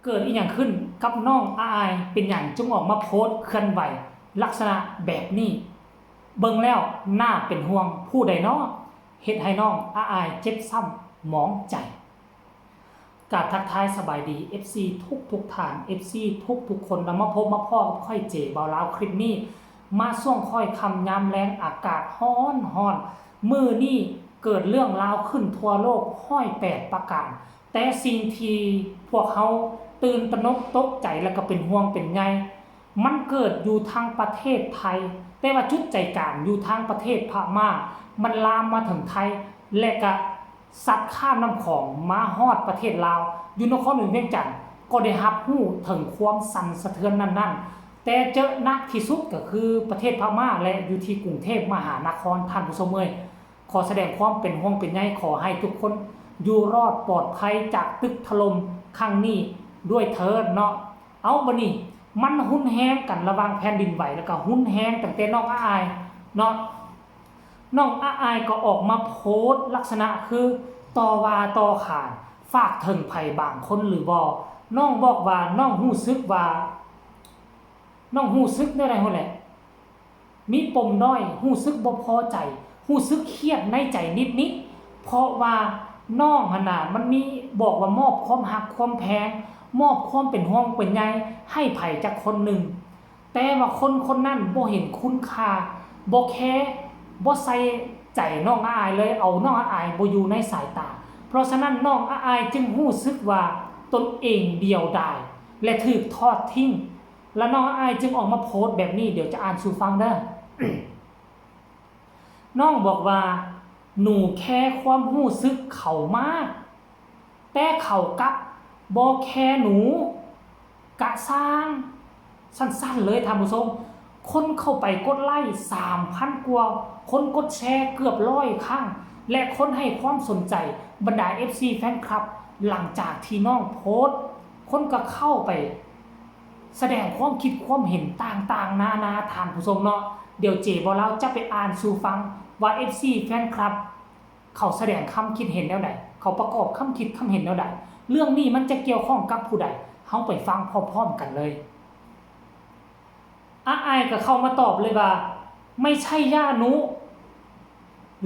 เกิดอีหยังขึ้นกับน้องอายเป็นอย่างจึงออกมาโพสต์เคลื่อนไหวลักษณะแบบนี้เบิ่งแล้วน่าเป็นห่วงผู้ใดเนาะเฮ็ดให้น้องอายเจ็บซ้ำหมองใจกราบทักทายสบายดี FC ทุกท่าน FC ทุกคนนำมาพบมาพ่อค่อยเจ๋เบาลาวคลิปนี้มาส่วงค่อยคำยามแรงอากาศฮ้อนมื้อนี้เกิดเรื่องราวขึ้นทั่วโลกห้อย8ประการแต่สิ่งที่พวกเขาตื่นตระหนกตกใจแล้วก็เป็นห่วงเป็นใยมันเกิดอยู่ทางประเทศไทยแต่ว่าจุดใจกลางอยู่ทางประเทศพม่ามันลามมาถึงไทยและก็สัตว์ข้ามน้ำของมาฮอดประเทศลาวอยู่นครหลวงเวียงจันทน์ก็ได้รับรู้ถึงความสั่นสะเทือนนั้นแต่เจอหนักที่สุดก็คือประเทศพม่าและอยู่ที่กรุงเทพมหานครท่านผู้ชมเอ้ยขอแสดงความเป็นห่วงเป็นใยขอให้ทุกคนอยู่รอดปลอดภัยจากตึกถล่มครั้งนี้ด้วยเถิดเนาะเอาบัดนี้มันหุ้นแฮงกันระหว่างแผ่นดินไหวแล้วก็หุ้นแฮงตั้งแต่น้องอายเนาะน้องอายก็ออกมาโพสต์ลักษณะคือต่อว่าต่อขานฝากถึงไผบางคนหรือบ่น้องบอกว่าน้องรู้สึกว่าน้องรู้สึกได้ไรหั่นแหละมีปมด้อยรู้สึกบ่พอใจรู้สึกเครียดในใจนิดๆเพราะว่าน้องหั่นน่ะมันมีบอกว่ามอบความรักความแพงมอบความเป็นห่วงเป็นใยให้ไผจักคนหนึ่งแต่ว่าคนนั้นบ่เห็นคุณค่าบ่แคร์บ่ใส่ใจน้องอายเลยเอาน้องอายบ่อยู่ในสายตาเพราะฉะนั้นน้องอายจึงรู้สึกว่าตนเองเดียวดายและถูกทอดทิ้งและน้องอายจึงออกมาโพสต์แบบนี้เดี๋ยวจะอ่านสู่ฟังเด้อ น้องบอกว่าหนูแค่ความรู้สึกเขามากแต่เขากับบ่แค่หนูกะสร้างสั้นๆเลยท่านผู้ชมคนเข้าไปกดไลค์ 3,000 กว่าคนกดแชร์เกือบ100ครั้งและคนให้ความสนใจบรรดา FC แฟนคลับหลังจากที่น้องโพสต์คนก็เข้าไปแสดงความคิดความเห็นต่างๆนานาท่านผู้ชมเนาะเดี๋ยวเจ๋บ่เราจะไปอ่านสู่ฟังว่า FC แฟนคลับเขาแสดงความคิดเห็นแนวใดเขาประกอบความคิดความเห็นแนวใดเรื่องนี้มันจะเกี่ยวข้องกับผู้ใดเฮาไปฟังพร้อมๆกันเลยอายก็เข้ามาตอบเลยว่าไม่ใช่ย่านุ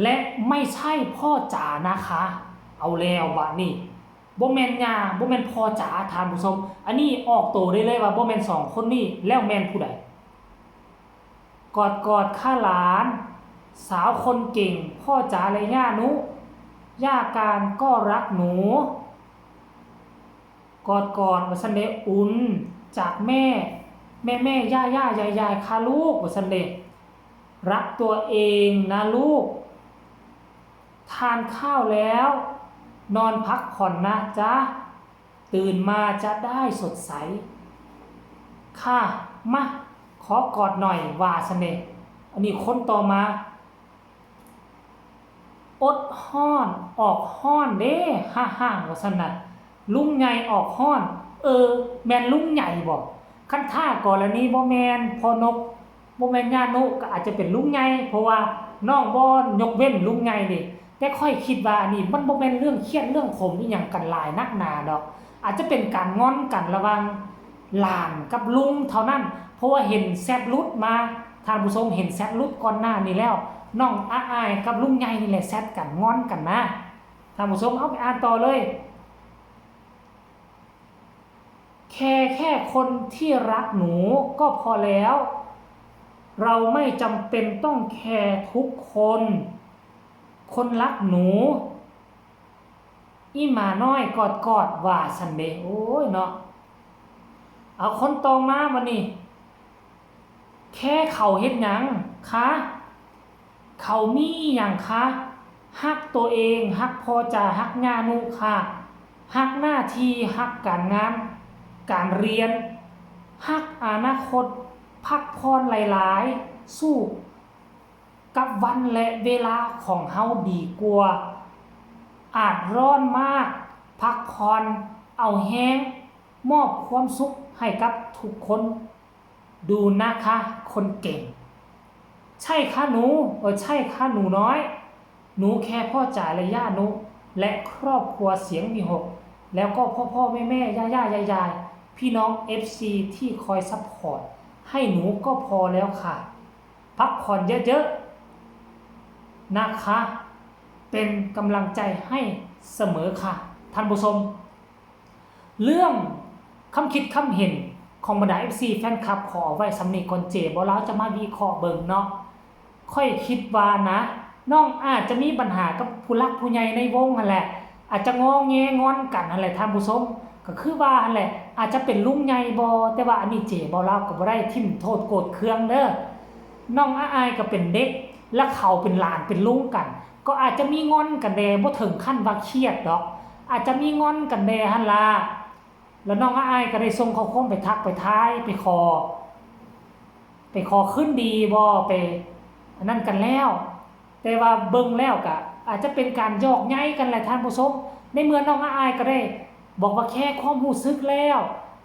และไม่ใช่พ่อจ๋านะคะเอาแล้วบัดนี้บ่แม่นย่าบ่แม่นพ่อจ๋าท่านผู้ชมอันนี้ออกโตได้เลยว่าบ่แม่น2คนนี้แล้วแม่นผู้ใดกอดข้าหลานสาวคนเก่งพ่อจ๋าและย่านุย่าการก็รักหนูกอดว่าซั่นเด้อุ่นจากแม่ย่ายายค่ะลูกว่าซั่นเด้รักตัวเองนะลูกทานข้าวแล้วนอนพักผ่อนนะจ๊ะตื่นมาจะได้สดใสค่ะมาขอกอดหน่อยว่าซั่นเด้อันนี้คนต่อมาอดฮ้อนออกฮ้อนเด้ฮ่าๆว่าซั่นน่ะลุงใหญ่ออกฮ้อนแม่นลุงใหญ่บ่คันท่ากรณีบ่แม่นพ่อนกบ่แม่นย่านกก็อาจจะเป็นลุงใหญ่เพราะว่าน้องบ่ยกเว้นลุงใหญ่นี่แต่ค่อยคิดว่านี่มันบ่แม่นเรื่องเครียดเรื่องขมอีหยังกันหลายนักหนาดอกอาจจะเป็นการงอนกันระหว่างหลานกับลุงเท่านั้นเพราะว่าเห็นแชทหลุดมาท่านผู้ชมเห็นแชทหลุดก่อนหน้านี้แล้วน้องอายกับลุงใหญ่นี่แหละแชทกันงอนกันนะท่านผู้ชมเอาไปอ่านต่อเลยแค่คนที่รักหนูก็พอแล้วเราไม่จำเป็นต้องแคร์ทุกคนรักหนูอีหมาน้อยกอดว่าซันเดย์โอ้ยเนาะเอาคนต่อมาวันนี้แค่เขาเฮ็ดหยังคะเขามีหยังคะฮักตัวเองฮักพอจะฮักญานุค่ะฮักหน้าที่ฮักการงานการเรียนฮักอนาคตพักพรหลายๆสู้กับวันและเวลาของเฮาดีกว่าอาจร้อนมากพักพรเอาแห้งมอบความสุขให้กับทุกคนดูนะคะคนเก่งใช่ค่ะหนูใช่ค่ะหนูน้อยหนูแค่พ่อจ๋าและย่านุและครอบครัวเสียงมีหก แล้วก็พ่อแม่ย่ายายพี่น้อง FC ที่คอยซัพพอร์ตให้หนูก็พอแล้วค่ะพักผ่อนเยอะๆนะคะเป็นกำลังใจให้เสมอค่ะท่านผู้ชมเรื่องคำคิดคำเห็นของบรรดา FC แฟนคลับขอไว้สำนีก่อนเจบ่แล้วจะมาวิเคราะห์เบิ่งเนาะค่อยคิดว่านะน้องอาจจะมีปัญหากับผู้รักผู้ใหญ่ในวงนั่นแหละอาจจะงอแงงอนกันนั่นแหละท่านผู้ชมก็คือว่านั่นแหละอาจจะเป็นลุงใหญ่บ่แต่ว่าอันนี้เจบ่แล้วก็บ่ได้ทิ่มโทษโกรธเคืองเด้อน้องอายก็เป็นเด็กและเขาเป็นหลานเป็นลุงกันก็อาจจะมีงอนกันแดบ่ถึงขั้นว่าเครียดดอกอาจจะมีงอนกันแดหั่นล่ะแล้วน้องอายก็ได้ส่งข้อความไปทักไปท้ายไปขอขึ้นดีบ่ไปนั่นกันแล้วแต่ว่าเบิ่งแล้วก็อาจจะเป็นการยอกย้ายกันแหละท่านผู้ชมในเมื่อน้องอายก็ได้บอกว่าแค่ความรู้สึกแล้ว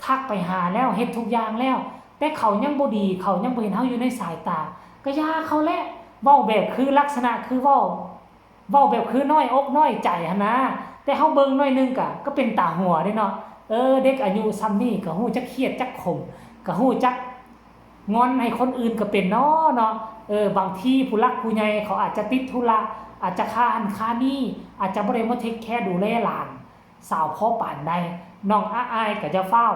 ทักไปหาแล้วเฮ็ดทุกอย่างแล้วแต่เขายังบ่ดีเขายังบ่เห็นเฮาอยู่ในสายตาก็อย่าเขาแหละเว้าแบบคือลักษณะคือเว้าแบบคือน้อยอกน้อยใจหั่นนะแต่เฮาเบิ่งหน่อยนึงก็เป็นตาหัวเด้เนาะเด็กอายุซ้ำนี้ก็ฮู้จักเครียดจักขมก็ฮู้จักงอนให้คนอื่นก็เป็นเนาะบางทีผู้รักผู้ใหญ่เขาอาจจะติดธุระอาจจะค้าหันค้านี่อาจจะบ่ได้มาเทคแคร์ดูแลหลานสาวพ่อป่านใดน้องอายก็จะเฝ้า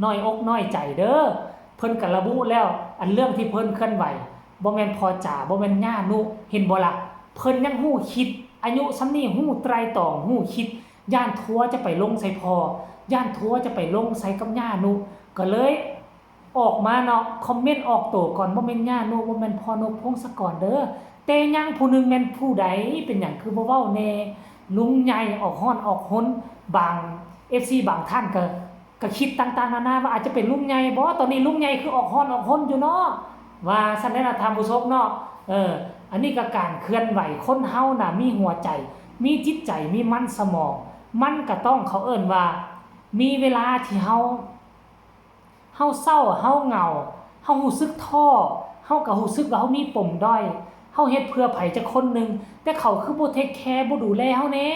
น้อยอกน้อยใจเด้อเพิ่นก็ระบุแล้วอันเรื่องที่เพิ่นเคลื่อนไหวบ่แม่นพอจ๋าบ่แม่นย่านุเห็นบ่ล่ะเพิ่นยังฮู้คิดอายุซ้ำนี้ฮู้ไตรตรองฮู้คิดย่านทัวจะไปลงใส่พอย่านทัวจะไปลงใส่กับย่านุก็เลยออกมาเนาะคอมเมนต์ออกโต้ก่อนบ่แม่นย่านุบ่แม่นพ่อนกพงศกรเด้อแต่ยังผู้นึงแม่นผู้ใดเป็นหยังคือบ่เว้าแน่ลุงใหญ่ออกฮ้อนออกหนบาง FC บางท่านก็คิดต่างๆนานาว่าอาจจะเป็นลุงใหญ่บ่ตอนนี้ลุงใหญ่คือออกฮ้อนออกหนอยู่เนาะว่าซั่นได้ล่ะท่านผู้ชมเนาะอันนี้ก็การเคลื่อนไหวคนเฮาน่ะมีหัวใจมีจิตใจมีมันสมองมันก็ต้องเขาเอิ้นว่ามีเวลาที่เฮาเศร้าเฮาเหงาเฮารู้สึกท้อเฮาก็รู้สึกว่าเฮามีปมด้อยเฮาเฮ็ดเพื่อไผจักคนนึงแต่เขาคือบ่เทคแคร์บ่ดูแลเฮาแน่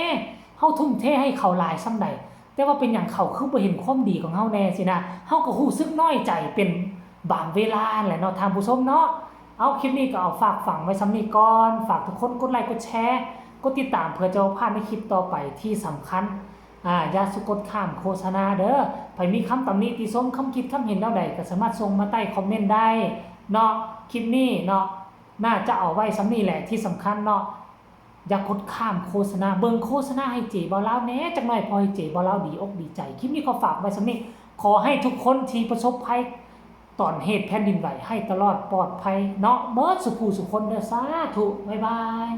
เฮาทุ่มเทให้เขาหลายส่ำใดแต่ว่าเป็นหยังเขาคือบ่เห็นความดีของเฮาแน่สินะเฮาก็รู้สึกน้อยใจเป็นบางเวลาแหละเนาะท่านผู้ชมเนาะเอาคลิปนี้ก็เอาฝากฝังไว้ส่ำนี้ก่อนฝากทุกคนกดไลค์กดแชร์กดติดตามเพื่อจะพลาดในคลิปต่อไปที่สำคัญอย่าสุกดข้ามโฆษณาเด้อใครมีคำตำหนิติชมคำคิดคำเห็นแนวใดก็สามารถส่งมาใต้คอมเมนต์ได้เนาะคลิปนี้เนาะน่าจะเอาไว้สำนี้แหละที่สำคัญเนาะอย่ากดข้ามโฆษณาเบิ่งโฆษณาให้เจ๋บ่าวแหน่จักหน่อยพอให้เจ๋บ่าวดีอกดีใจคลิปนี้ขอฝากไว้สำนี้ขอให้ทุกคนที่ประสบภัยตอนเหตุแผ่นดินไหวให้ตลอดปลอดภัยเนาะเบิดสุขสุขคนเด้อสาธุบ๊ายบาย